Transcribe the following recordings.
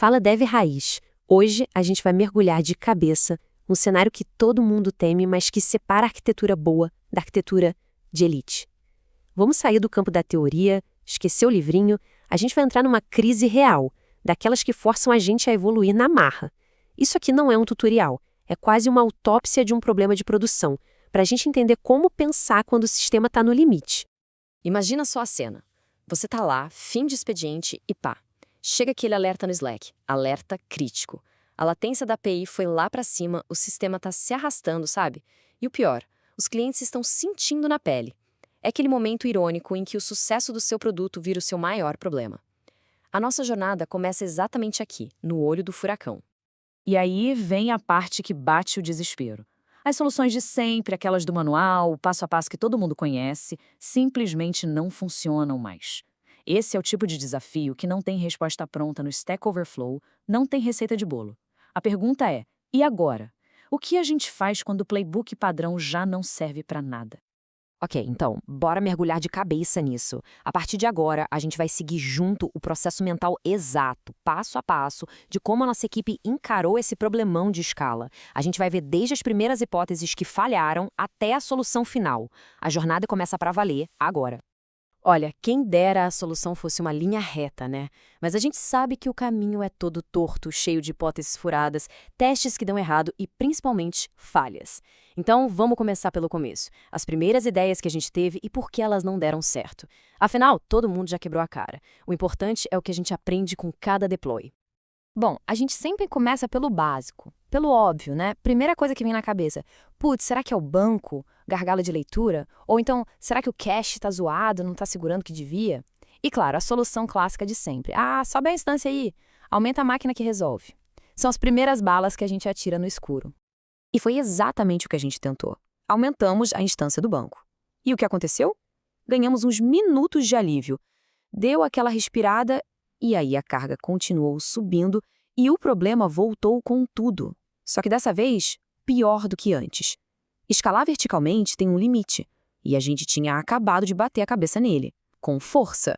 Fala Dev Raiz. Hoje a gente vai mergulhar de cabeça num cenário que todo mundo teme, mas que separa a arquitetura boa da arquitetura de elite. Vamos sair do campo da teoria, esquecer o livrinho, a gente vai entrar numa crise real, daquelas que forçam a gente a evoluir na marra. Isso aqui não é um tutorial, é quase uma autópsia de um problema de produção, para a gente entender como pensar quando o sistema está no limite. Imagina só a cena. Você tá lá, fim de expediente e pá. Chega aquele alerta no Slack, alerta crítico. A latência da API foi lá pra cima, o sistema tá se arrastando, sabe? E o pior, os clientes estão sentindo na pele. É aquele momento irônico em que o sucesso do seu produto vira o seu maior problema. A nossa jornada começa exatamente aqui, no olho do furacão. E aí vem a parte que bate o desespero. As soluções de sempre, aquelas do manual, o passo a passo que todo mundo conhece, simplesmente não funcionam mais. Esse é o tipo de desafio que não tem resposta pronta no Stack Overflow, não tem receita de bolo. A pergunta é, e agora? O que a gente faz quando o playbook padrão já não serve para nada? Ok, então, bora mergulhar de cabeça nisso. A partir de agora, a gente vai seguir junto o processo mental exato, passo a passo, de como a nossa equipe encarou esse problemão de escala. A gente vai ver desde as primeiras hipóteses que falharam até a solução final. A jornada começa para valer agora. Olha, quem dera a solução fosse uma linha reta, né? Mas a gente sabe que o caminho é todo torto, cheio de hipóteses furadas, testes que dão errado e, principalmente, falhas. Então, vamos começar pelo começo. As primeiras ideias que a gente teve e por que elas não deram certo. Afinal, todo mundo já quebrou a cara. O importante é o que a gente aprende com cada deploy. Bom, a gente sempre começa pelo básico, pelo óbvio, né? Primeira coisa que vem na cabeça. Putz, será que é o banco? Gargalo de leitura? Ou então, será que o cache tá zoado, não tá segurando o que devia? E claro, a solução clássica de sempre. Ah, sobe a instância aí. Aumenta a máquina que resolve. São as primeiras balas que a gente atira no escuro. E foi exatamente o que a gente tentou. Aumentamos a instância do banco. E o que aconteceu? Ganhamos uns minutos de alívio. Deu aquela respirada e aí a carga continuou subindo e o problema voltou com tudo. Só que dessa vez, pior do que antes. Escalar verticalmente tem um limite, e a gente tinha acabado de bater a cabeça nele, com força.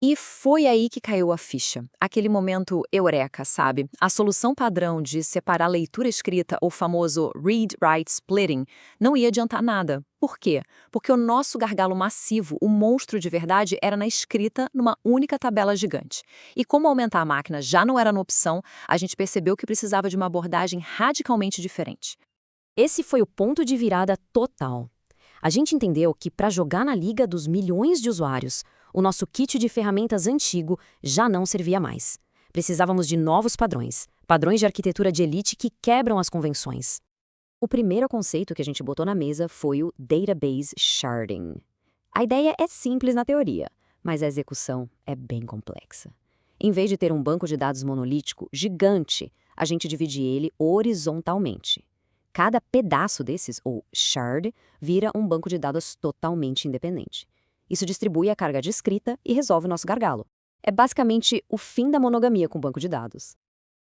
E foi aí que caiu a ficha. Aquele momento eureka, sabe? A solução padrão de separar leitura escrita, o famoso read-write splitting, não ia adiantar nada. Por quê? Porque o nosso gargalo massivo, o monstro de verdade, era na escrita numa única tabela gigante. E como aumentar a máquina já não era uma opção, a gente percebeu que precisava de uma abordagem radicalmente diferente. Esse foi o ponto de virada total. A gente entendeu que para jogar na liga dos milhões de usuários, o nosso kit de ferramentas antigo já não servia mais. Precisávamos de novos padrões, padrões de arquitetura de elite que quebram as convenções. O primeiro conceito que a gente botou na mesa foi o Database Sharding. A ideia é simples na teoria, mas a execução é bem complexa. Em vez de ter um banco de dados monolítico gigante, a gente divide ele horizontalmente. Cada pedaço desses, ou shard, vira um banco de dados totalmente independente. Isso distribui a carga de escrita e resolve o nosso gargalo. É basicamente o fim da monogamia com o banco de dados.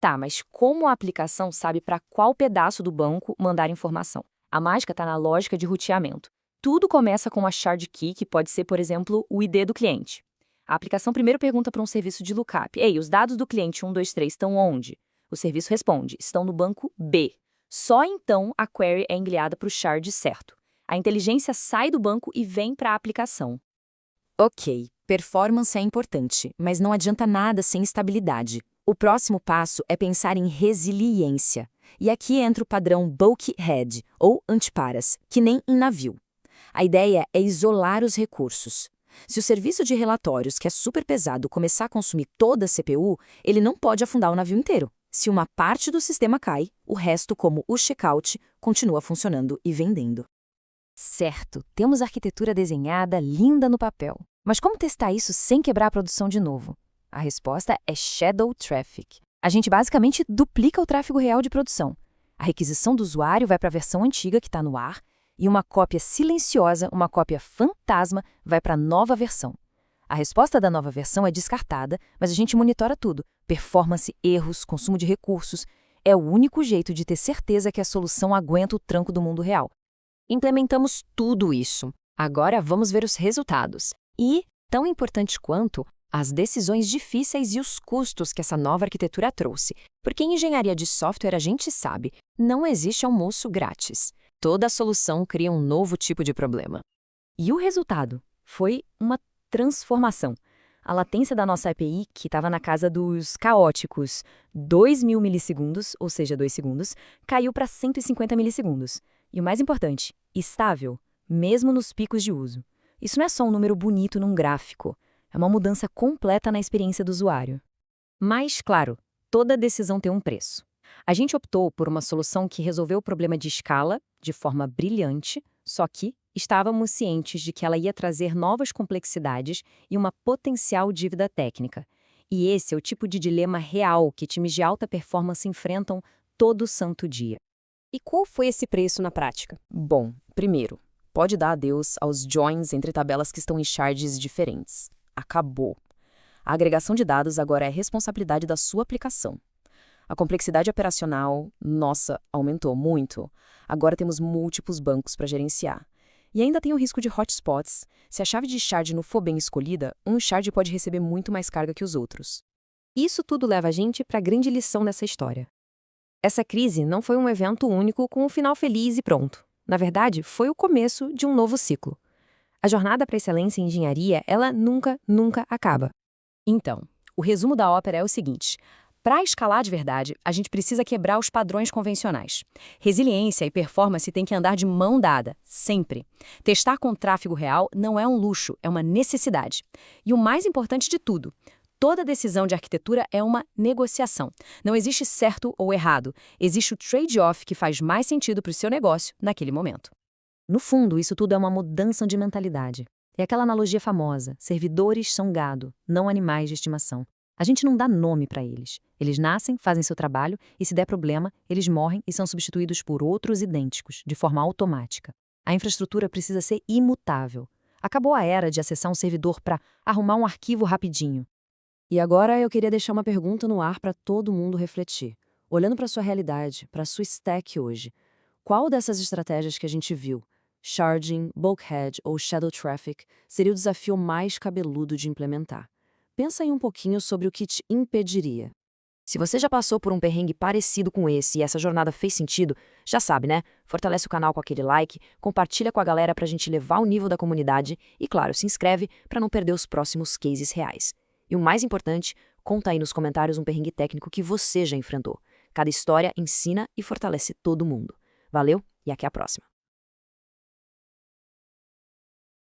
Tá, mas como a aplicação sabe para qual pedaço do banco mandar informação? A mágica está na lógica de roteamento. Tudo começa com uma shard key, que pode ser, por exemplo, o ID do cliente. A aplicação primeiro pergunta para um serviço de lookup. Ei, os dados do cliente 123 estão onde? O serviço responde, estão no banco B. Só então a query é enviada para o shard certo. A inteligência sai do banco e vem para a aplicação. Ok, performance é importante, mas não adianta nada sem estabilidade. O próximo passo é pensar em resiliência. E aqui entra o padrão bulkhead, ou antiparas, que nem em navio. A ideia é isolar os recursos. Se o serviço de relatórios, que é super pesado, começar a consumir toda a CPU, ele não pode afundar o navio inteiro. Se uma parte do sistema cai, o resto, como o checkout, continua funcionando e vendendo. Certo, temos a arquitetura desenhada, linda no papel. Mas como testar isso sem quebrar a produção de novo? A resposta é Shadow Traffic. A gente basicamente duplica o tráfego real de produção. A requisição do usuário vai para a versão antiga que está no ar, e uma cópia silenciosa, uma cópia fantasma, vai para a nova versão. A resposta da nova versão é descartada, mas a gente monitora tudo. Performance, erros, consumo de recursos. É o único jeito de ter certeza que a solução aguenta o tranco do mundo real. Implementamos tudo isso. Agora vamos ver os resultados. E, tão importante quanto, as decisões difíceis e os custos que essa nova arquitetura trouxe. Porque em engenharia de software a gente sabe, não existe almoço grátis. Toda solução cria um novo tipo de problema. E o resultado foi uma transformação. A latência da nossa API, que estava na casa dos caóticos 2.000 milissegundos, ou seja, 2 segundos, caiu para 150 milissegundos. E o mais importante, estável, mesmo nos picos de uso. Isso não é só um número bonito num gráfico, é uma mudança completa na experiência do usuário. Mas, claro, toda decisão tem um preço. A gente optou por uma solução que resolveu o problema de escala de forma brilhante, só que estávamos cientes de que ela ia trazer novas complexidades e uma potencial dívida técnica. E esse é o tipo de dilema real que times de alta performance enfrentam todo santo dia. E qual foi esse preço na prática? Bom, primeiro, pode dar adeus aos joins entre tabelas que estão em shards diferentes. Acabou. A agregação de dados agora é responsabilidade da sua aplicação. A complexidade operacional, nossa, aumentou muito. Agora temos múltiplos bancos para gerenciar. E ainda tem o risco de hotspots. Se a chave de shard não for bem escolhida, um shard pode receber muito mais carga que os outros. Isso tudo leva a gente para a grande lição dessa história. Essa crise não foi um evento único com um final feliz e pronto. Na verdade, foi o começo de um novo ciclo. A jornada para a excelência em engenharia, ela nunca acaba. Então, o resumo da ópera é o seguinte: para escalar de verdade, a gente precisa quebrar os padrões convencionais. Resiliência e performance têm que andar de mão dada, sempre. Testar com tráfego real não é um luxo, é uma necessidade. E o mais importante de tudo, toda decisão de arquitetura é uma negociação. Não existe certo ou errado, existe o trade-off que faz mais sentido para o seu negócio naquele momento. No fundo, isso tudo é uma mudança de mentalidade. É aquela analogia famosa: servidores são gado, não animais de estimação. A gente não dá nome para eles. Eles nascem, fazem seu trabalho e, se der problema, eles morrem e são substituídos por outros idênticos, de forma automática. A infraestrutura precisa ser imutável. Acabou a era de acessar um servidor para arrumar um arquivo rapidinho. E agora eu queria deixar uma pergunta no ar para todo mundo refletir. Olhando para a sua realidade, para a sua stack hoje, qual dessas estratégias que a gente viu, sharding, bulkhead ou shadow traffic, seria o desafio mais cabeludo de implementar? Pensa aí um pouquinho sobre o que te impediria. Se você já passou por um perrengue parecido com esse e essa jornada fez sentido, já sabe, né? Fortalece o canal com aquele like, compartilha com a galera pra gente levar o nível da comunidade e, claro, se inscreve para não perder os próximos cases reais. E o mais importante, conta aí nos comentários um perrengue técnico que você já enfrentou. Cada história ensina e fortalece todo mundo. Valeu e até a próxima.